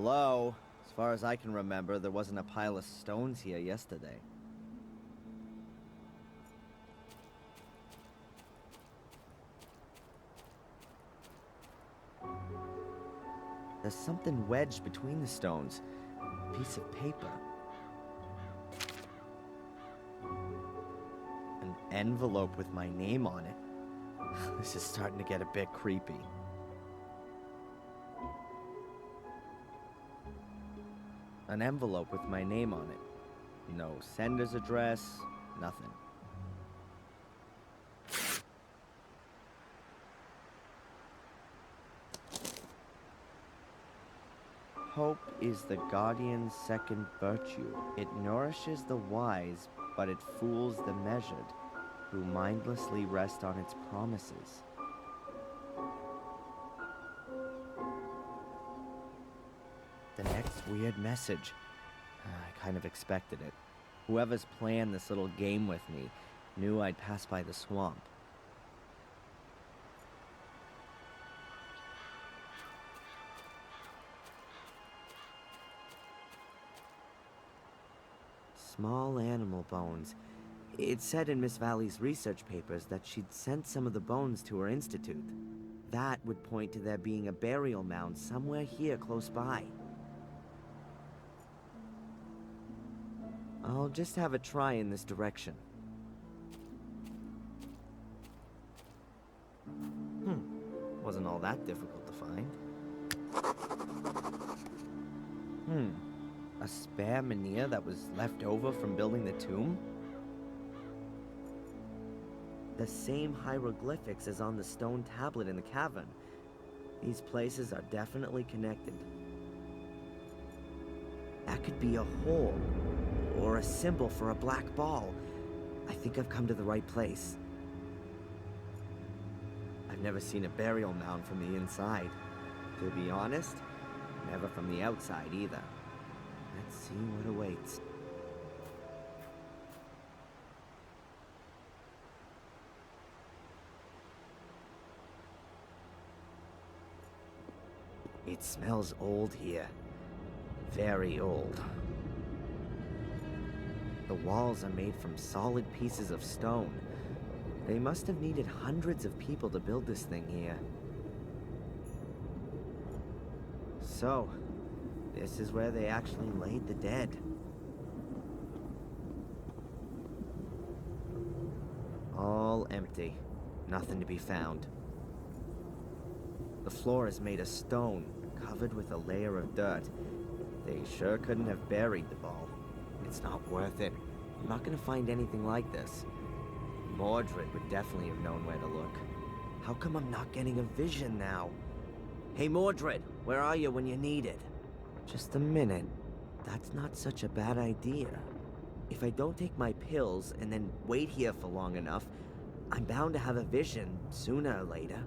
Hello? As far as I can remember, there wasn't a pile of stones here yesterday. There's something wedged between the stones. A piece of paper. An envelope with my name on it. This is starting to get a bit creepy. An envelope with my name on it. No sender's address, nothing. Hope is the guardian's second virtue. It nourishes the wise, but it fools the measured, who mindlessly rest on its promises. The next weird message. I kind of expected it. Whoever's planned this little game with me knew I'd pass by the swamp. Small animal bones. It said in Miss Valley's research papers that she'd sent some of the bones to her institute. That would point to there being a burial mound somewhere here close by. I'll just have a try in this direction. Wasn't all that difficult to find. A spare menhir that was left over from building the tomb? The same hieroglyphics as on the stone tablet in the cavern. These places are definitely connected. That could be a hole, or a symbol for a black ball. I think I've come to the right place. I've never seen a burial mound from the inside. To be honest, never from the outside either. Let's see what awaits. It smells old here. Very old. The walls are made from solid pieces of stone. They must have needed hundreds of people to build this thing here. So, this is where they actually laid the dead. All empty. Nothing to be found. The floor is made of stone, covered with a layer of dirt. They sure couldn't have buried the ball. It's not worth it. I'm not gonna find anything like this. Mordred would definitely have known where to look. How come I'm not getting a vision now? Hey Mordred, where are you when you need it? Just a minute. That's not such a bad idea. If I don't take my pills and then wait here for long enough, I'm bound to have a vision sooner or later.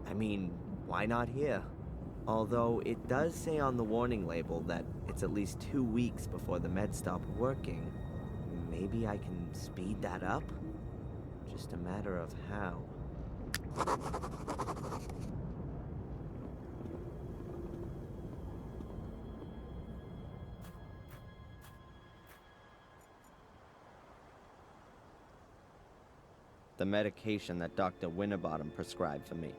I mean, why not here? Although it does say on the warning label that it's at least 2 weeks before the meds stop working. Maybe I can speed that up? Just a matter of how. The medication that Dr. Winterbottom prescribed for me.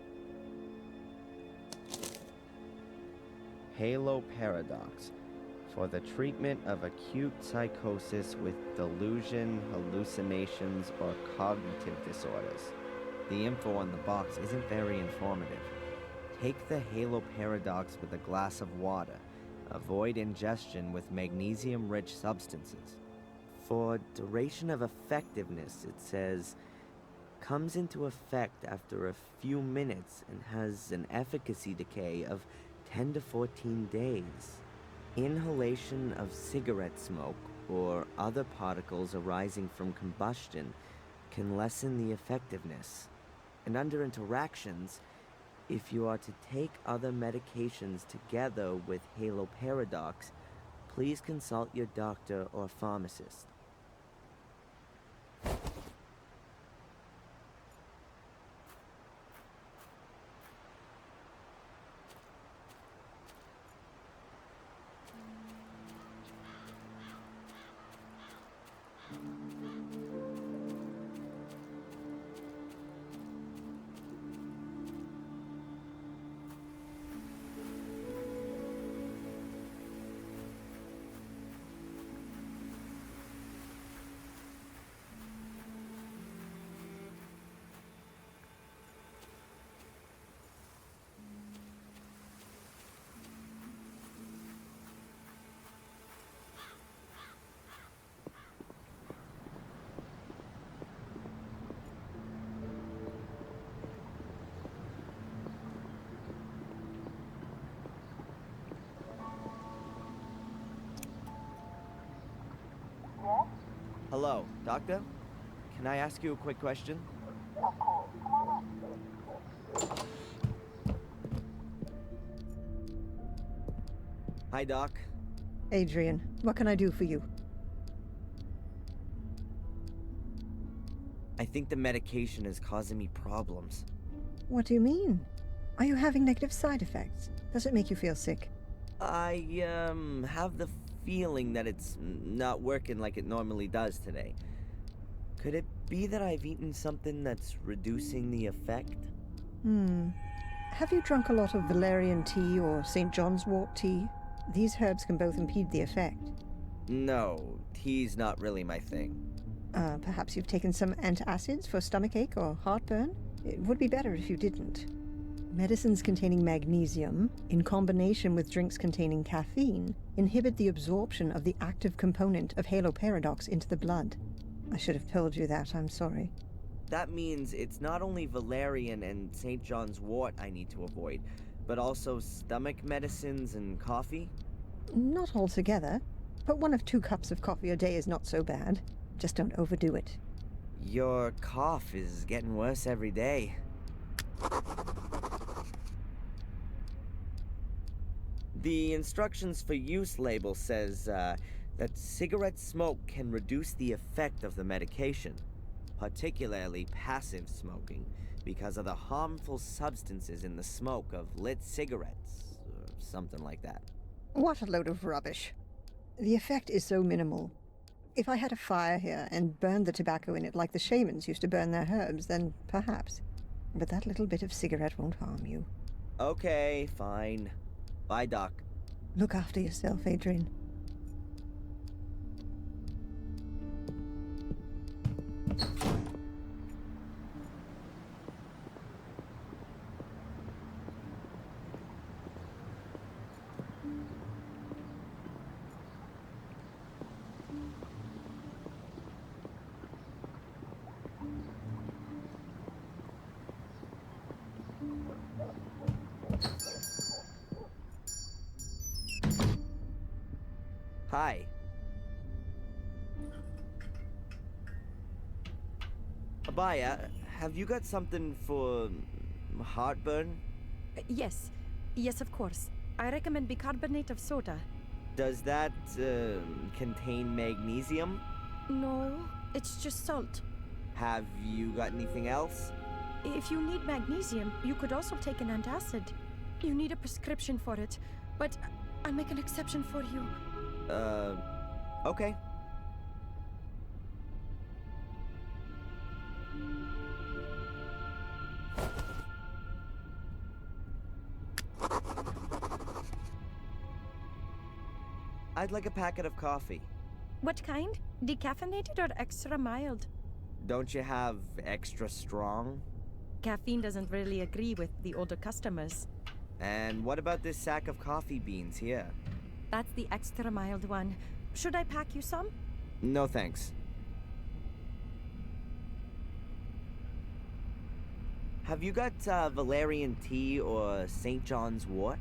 Halo Paradox, for the treatment of acute psychosis with delusion, hallucinations, or cognitive disorders. The info on the box isn't very informative. Take the Halo Paradox with a glass of water. Avoid ingestion with magnesium-rich substances. For duration of effectiveness, it says, comes into effect after a few minutes and has an efficacy decay of 10 to 14 days. Inhalation of cigarette smoke or other particles arising from combustion can lessen the effectiveness. And under interactions, if you are to take other medications together with Halo Paradox, please consult your doctor or pharmacist. Hello, doctor? Can I ask you a quick question? Of course. Come on in. Hi, Doc. Adrian, what can I do for you? I think the medication is causing me problems. What do you mean? Are you having negative side effects? Does it make you feel sick? I, have the feeling that it's not working like it normally does today. Could it be that I've eaten something that's reducing the effect? Have you drunk a lot of valerian tea or St. John's wort tea? These herbs can both impede the effect. No, tea's not really my thing. Perhaps you've taken some antacids for stomachache or heartburn? It would be better if you didn't. Medicines containing magnesium, in combination with drinks containing caffeine, inhibit the absorption of the active component of haloparadox into the blood. I should have told you that, I'm sorry. That means it's not only valerian and St. John's wort I need to avoid, but also stomach medicines and coffee? Not altogether, but 1 of 2 cups of coffee a day is not so bad. Just don't overdo it. Your cough is getting worse every day. The instructions for use label says that cigarette smoke can reduce the effect of the medication, particularly passive smoking, because of the harmful substances in the smoke of lit cigarettes, or something like that. What a load of rubbish. The effect is so minimal. If I had a fire here and burned the tobacco in it like the shamans used to burn their herbs, then perhaps. But that little bit of cigarette won't harm you. Okay, fine. Bye, Doc. Look after yourself, Adrian. Hi. Abaya, have you got something for heartburn? Yes. Yes, of course. I recommend bicarbonate of soda. Does that contain magnesium? No, it's just salt. Have you got anything else? If you need magnesium, you could also take an antacid. You need a prescription for it, but I'll make an exception for you. Okay. I'd like a packet of coffee. What kind? Decaffeinated or extra mild? Don't you have extra strong? Caffeine doesn't really agree with the older customers. And what about this sack of coffee beans here? That's the extra mild one. Should I pack you some? No thanks. Have you got valerian tea or St. John's wort?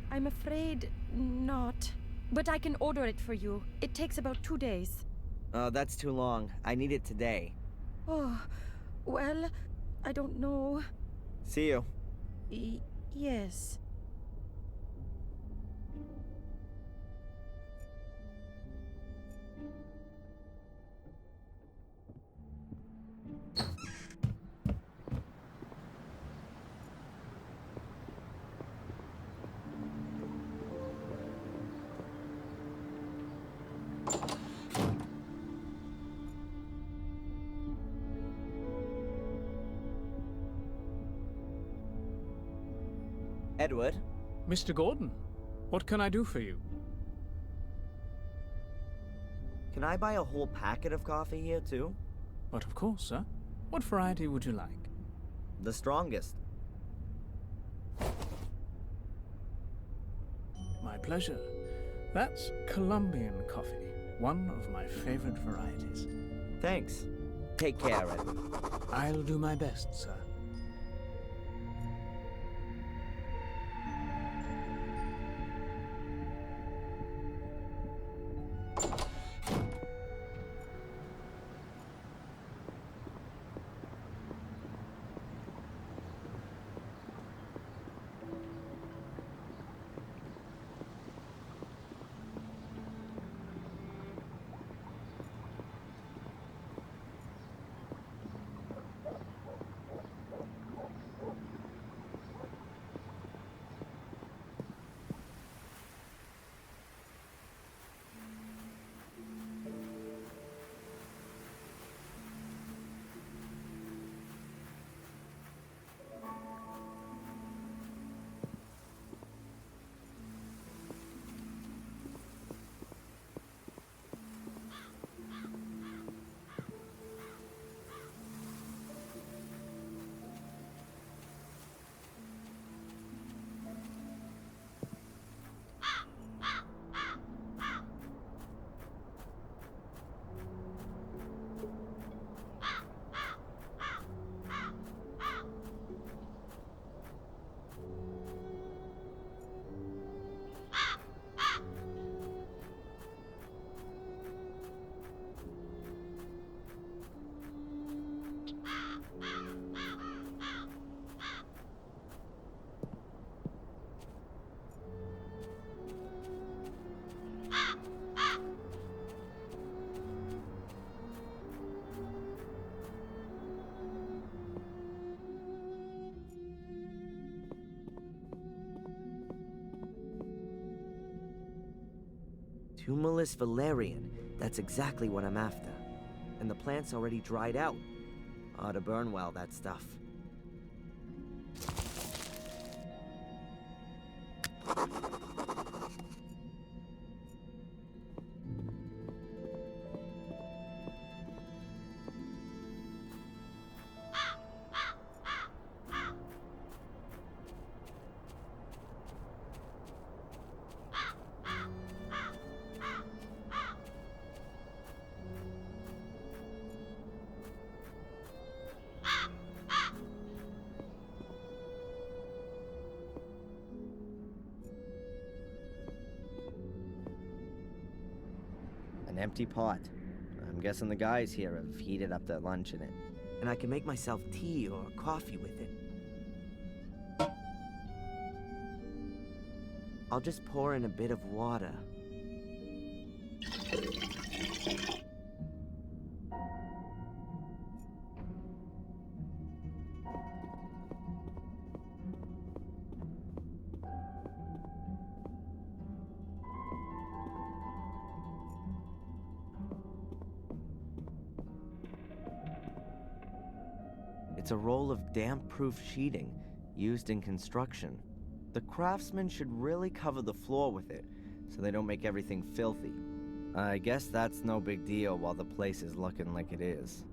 I'm afraid not. But I can order it for you. It takes about 2 days. Oh, that's too long. I need it today. Oh, well, I don't know. See you. Yes. Edward? Mr. Gordon, what can I do for you? Can I buy a whole packet of coffee here, too? But of course, sir. What variety would you like? The strongest. My pleasure. That's Colombian coffee, one of my favorite varieties. Thanks. Take care, Ed. I'll do my best, sir. Cumulus valerian. That's exactly what I'm after. And the plant's already dried out. Ought to burn well, that stuff. An empty pot. I'm guessing the guys here have heated up their lunch in it. And I can make myself tea or coffee with it. I'll just pour in a bit of water. It's a roll of damp-proof sheeting used in construction. The craftsmen should really cover the floor with it so they don't make everything filthy. I guess that's no big deal while the place is looking like it is.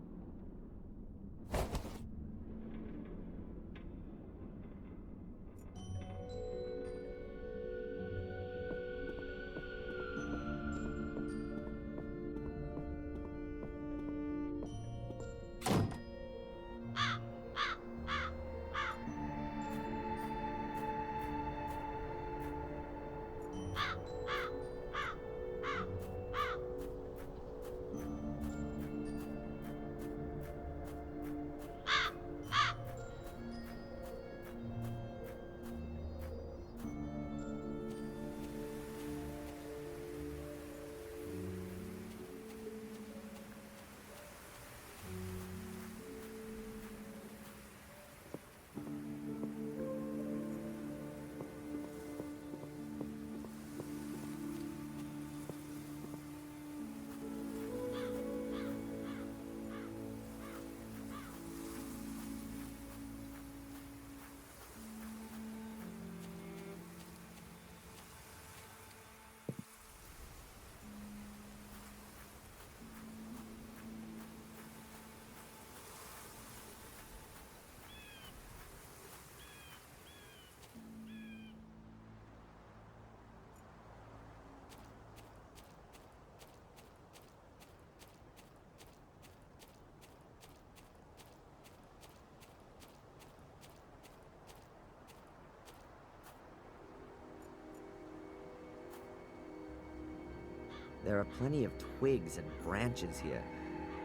There are plenty of twigs and branches here.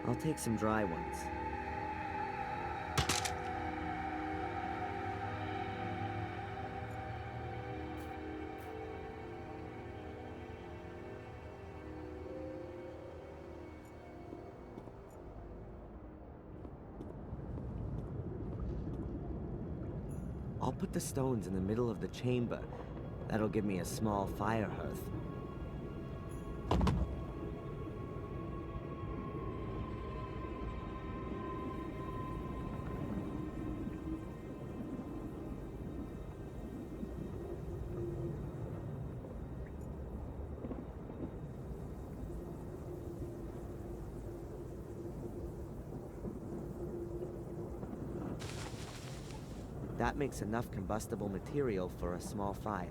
I'll take some dry ones. I'll put the stones in the middle of the chamber. That'll give me a small fire hearth. That makes enough combustible material for a small fire.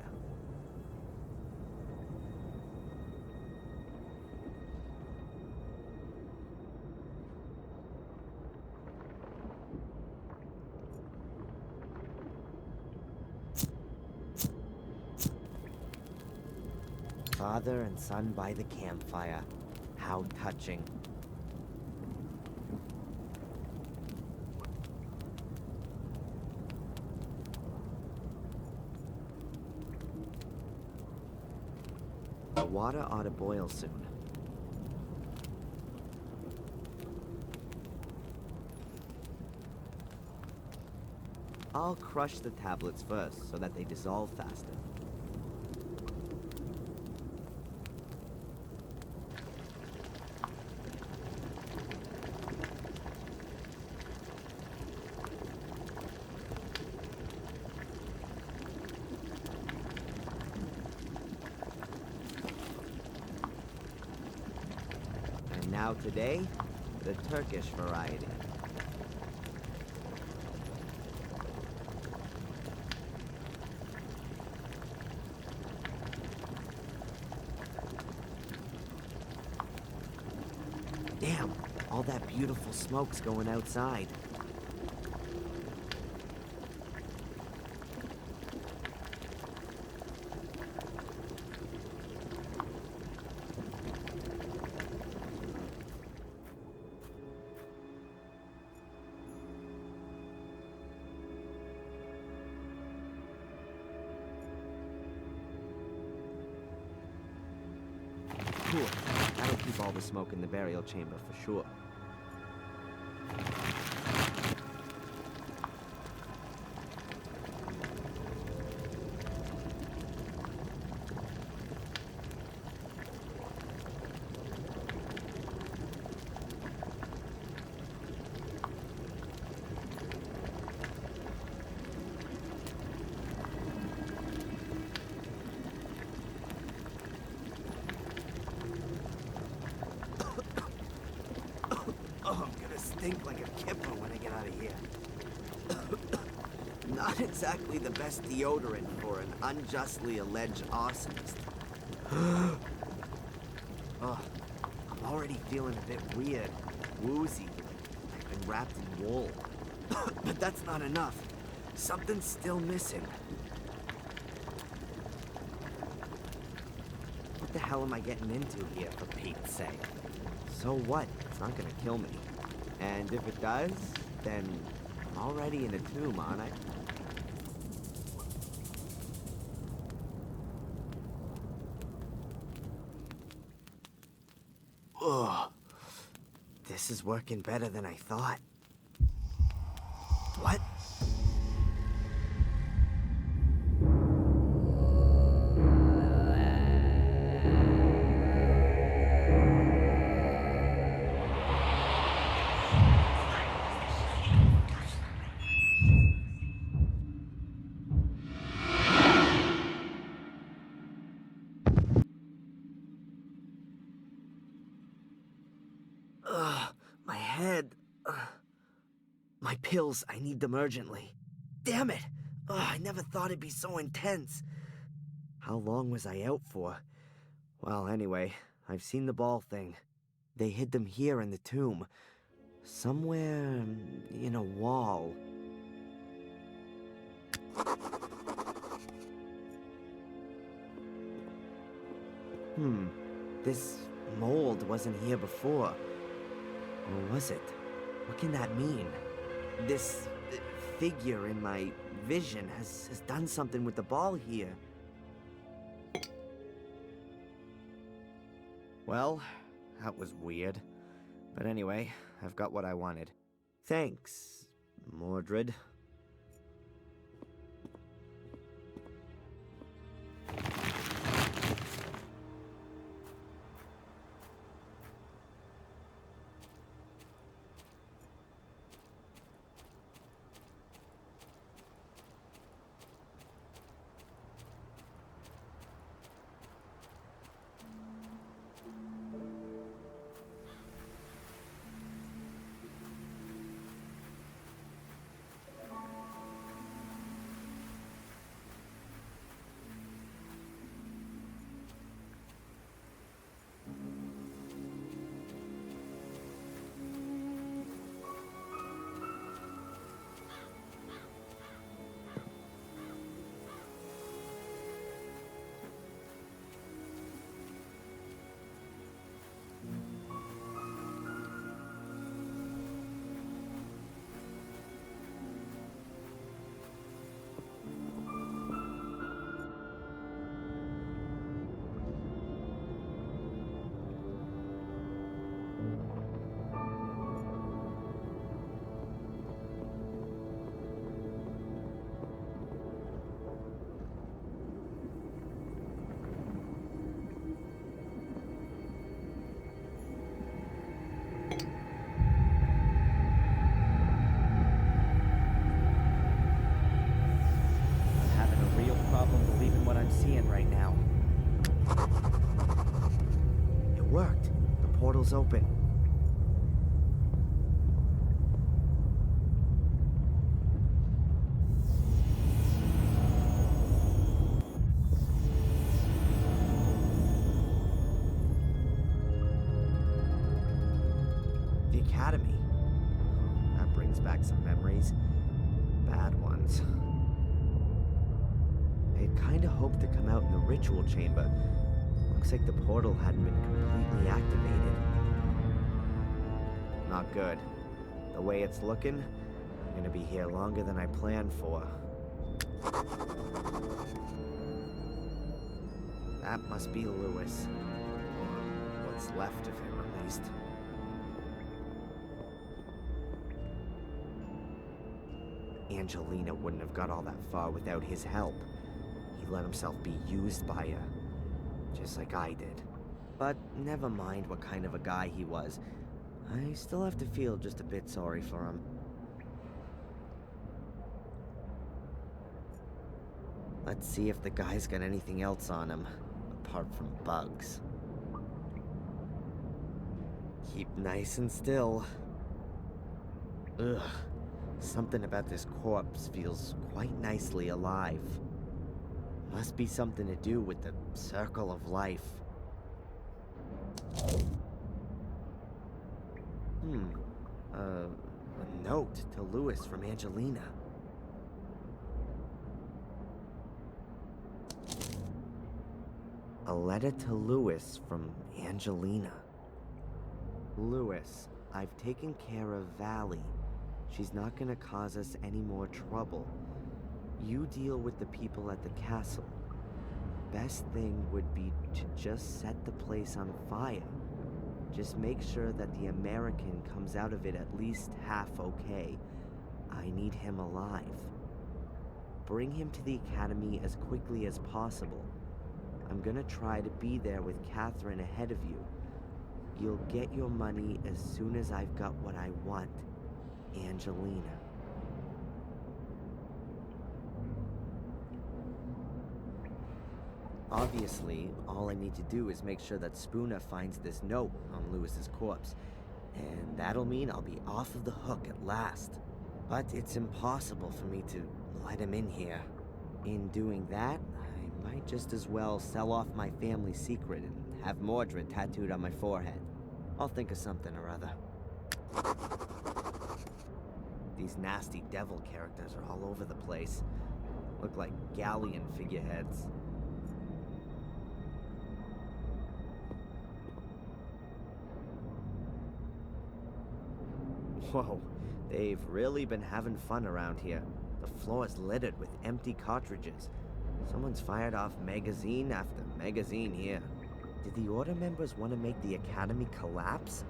Father and son by the campfire. How touching. The water ought to boil soon. I'll crush the tablets first so that they dissolve faster. now today, the Turkish variety. Damn, all that beautiful smoke's going outside. Cool. That'll keep all the smoke in the burial chamber for sure. Stink like a kipper when I get out of here. Not exactly the best deodorant for an unjustly alleged arsonist. Oh, I'm already feeling a bit weird, woozy, like I've been wrapped in wool. But that's not enough. Something's still missing. What the hell am I getting into here, for Pete's sake? So what? It's not gonna kill me. And if it does, then I'm already in a tomb, aren't I? Ugh. This is working better than I thought. What? My head. My pills, I need them urgently. Damn it! I never thought it'd be so intense. How long was I out for? Well, anyway, I've seen the ball thing. They hid them here in the tomb. Somewhere in a wall. This mold wasn't here before. Or was it? What can that mean? This figure in my vision has done something with the ball here. Well, that was weird. But anyway, I've got what I wanted. Thanks, Mordred. Seeing right now. It worked. The portal's open. brings back some memories. Bad ones. I kinda hoped to come out in the ritual chamber. Looks like the portal hadn't been completely activated. Not good. The way it's looking, I'm gonna be here longer than I planned for. That must be Lewis. What's left of him, at least. Angelina wouldn't have got all that far without his help. He let himself be used by her, just like I did. But never mind what kind of a guy he was. I still have to feel just a bit sorry for him. Let's see if the guy's got anything else on him, apart from bugs. Keep nice and still. Ugh. Something about this corpse feels quite nicely alive. Must be something to do with the circle of life. A note to Lewis from Angelina. A letter to Lewis from Angelina. Lewis, I've taken care of Valley. She's not gonna cause us any more trouble. You deal with the people at the castle. Best thing would be to just set the place on fire. Just make sure that the American comes out of it at least half okay. I need him alive. Bring him to the academy as quickly as possible. I'm gonna try to be there with Catherine ahead of you. You'll get your money as soon as I've got what I want. Angelina. Obviously, all I need to do is make sure that Spooner finds this note on Lewis's corpse. And that'll mean I'll be off of the hook at last. But it's impossible for me to let him in here. In doing that, I might just as well sell off my family secret and have Mordred tattooed on my forehead. I'll think of something or other. These nasty devil characters are all over the place. Look like galleon figureheads. Whoa, they've really been having fun around here. The floor's littered with empty cartridges. Someone's fired off magazine after magazine here. Did the Order members want to make the Academy collapse?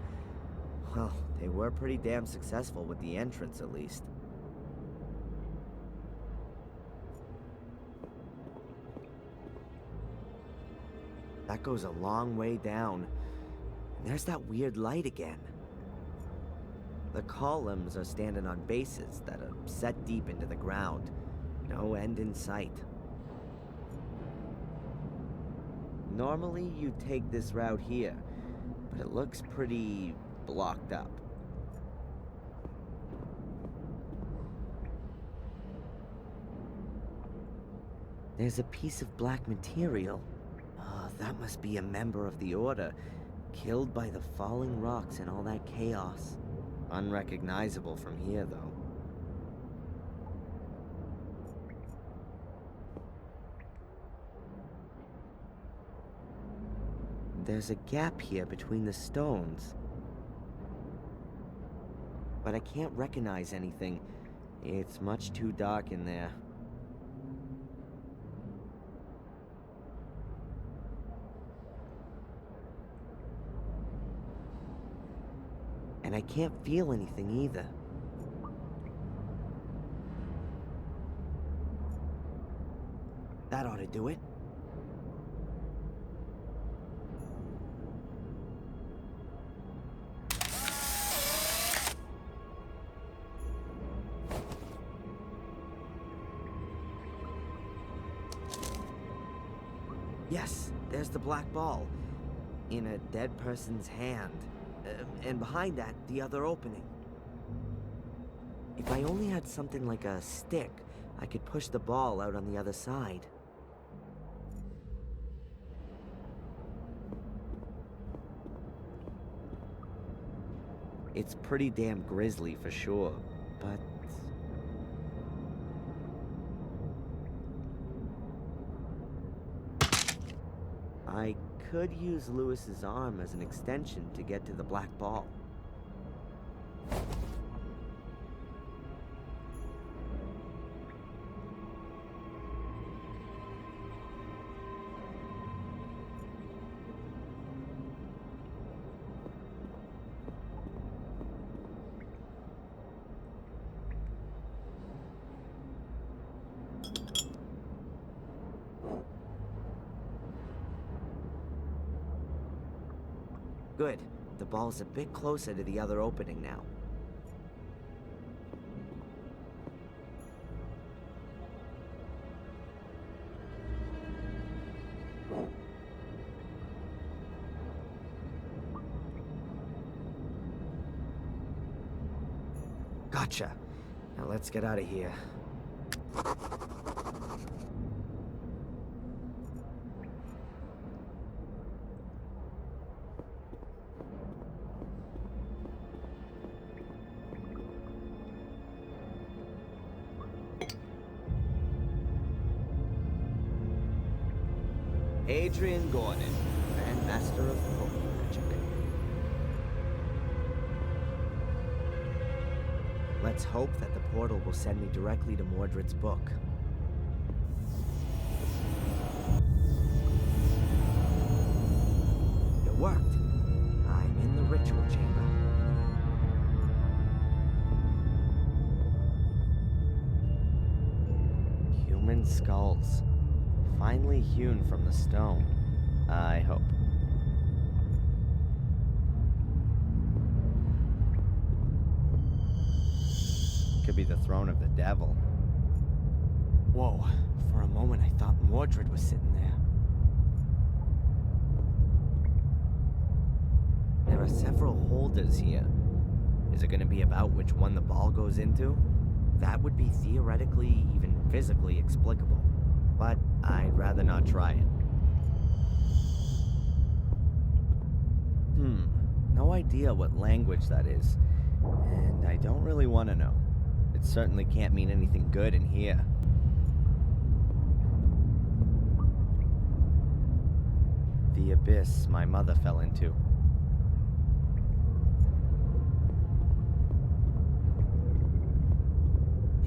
Well, they were pretty damn successful with the entrance, at least. That goes a long way down. And there's that weird light again. The columns are standing on bases that are set deep into the ground. No end in sight. Normally, you'd take this route here, but it looks pretty blocked up. There's a piece of black material. Oh, that must be a member of the Order, killed by the falling rocks and all that chaos. Unrecognizable from here, though. There's a gap here between the stones. But I can't recognize anything. It's much too dark in there. And I can't feel anything either. That ought to do it. Yes, there's the black ball. In a dead person's hand. And behind that, the other opening. If I only had something like a stick, I could push the ball out on the other side. It's pretty damn grisly for sure. but... I could use Lewis's arm as an extension to get to the black ball. Good. The ball's a bit closer to the other opening now. Gotcha. Now let's get out of here. Adrian Gordon, Grandmaster of Portal Magic. Let's hope that the portal will send me directly to Mordred's book. It worked. I'm in the ritual chamber. Human skulls. Finely hewn from the stone, I hope. Could be the throne of the devil. Whoa, for a moment I thought Mordred was sitting there. There are several holders here. Is it going to be about which one the ball goes into? That would be theoretically, even physically explicable. But I'd rather not try it. No idea what language that is. And I don't really want to know. It certainly can't mean anything good in here. The abyss my mother fell into.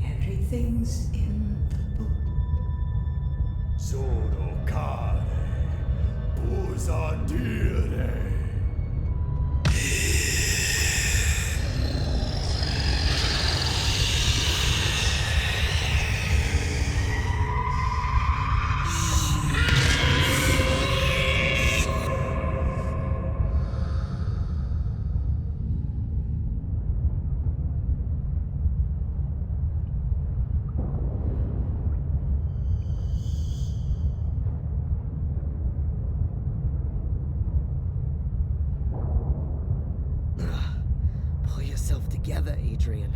Everything's in the book. Sono care, posatire. Together, Adrian.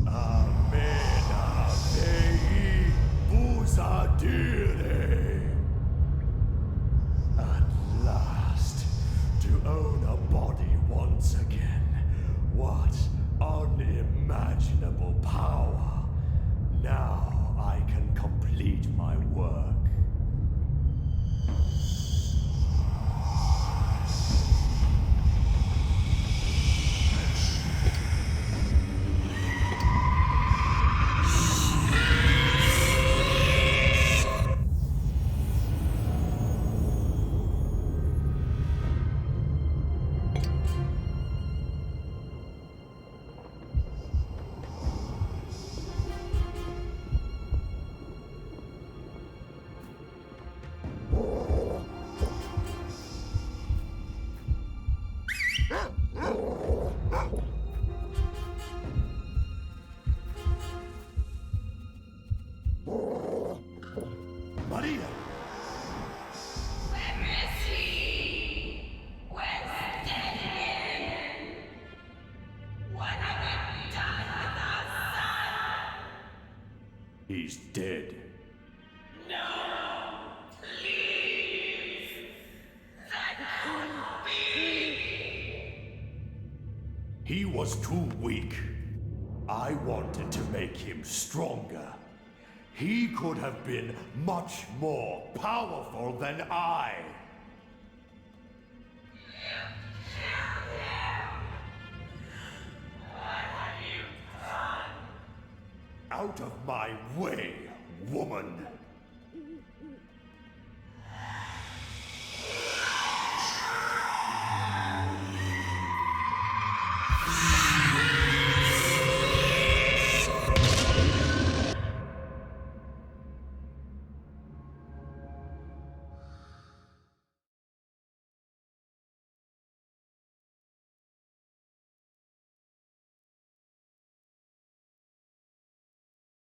Amena Dei Posatire. At last, to own a body once again. What unimaginable power. Now I can complete my work. Maria! Where is he? Where's Daniel? What have you done with our son? He's dead. No, please. That couldn't be. He was too weak. I wanted to make him stronger. He could have been much more powerful than I. Out of my way, woman!